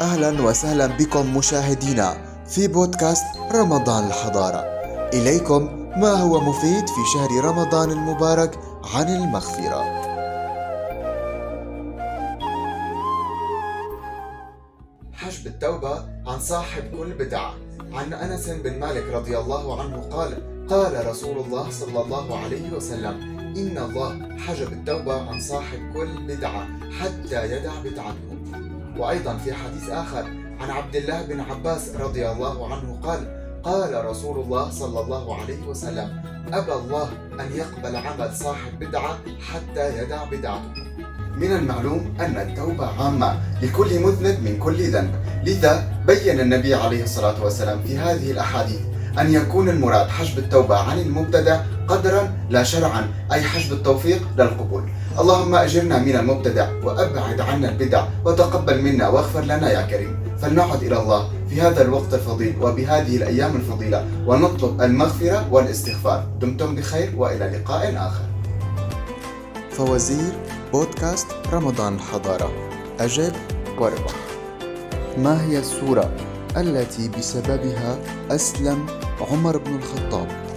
أهلا وسهلا بكم مشاهدينا في بودكاست رمضان الحضارة. إليكم ما هو مفيد في شهر رمضان المبارك عن المغفرة. حجب التوبة عن صاحب كل بدعة. عن أنس بن مالك رضي الله عنه قال رسول الله صلى الله عليه وسلم: إن الله حجب التوبة عن صاحب كل بدعة حتى يدع بدعته. وأيضا في حديث آخر عن عبد الله بن عباس رضي الله عنه قال رسول الله صلى الله عليه وسلم: أبى الله أن يقبل عمل صاحب بدعة حتى يدع بدعته. من المعلوم أن التوبة عامة لكل مذنب من كل ذنب، لذا بين النبي عليه الصلاة والسلام في هذه الأحاديث أن يكون المراد حجب التوبة عن المبتدع قدرا لا شرعا، أي حجب التوفيق للقبول. اللهم أجرنا من المبتدع وأبعد عنا البدع وتقبل منا واغفر لنا يا كريم. فلنعد إلى الله في هذا الوقت الفضيل وبهذه الأيام الفضيلة ونطلب المغفرة والاستغفار. دمتم بخير وإلى لقاء آخر. فوزير بودكاست رمضان الحضارة، أجب واربح. ما هي السورة التي بسببها أسلم عمر بن الخطاب؟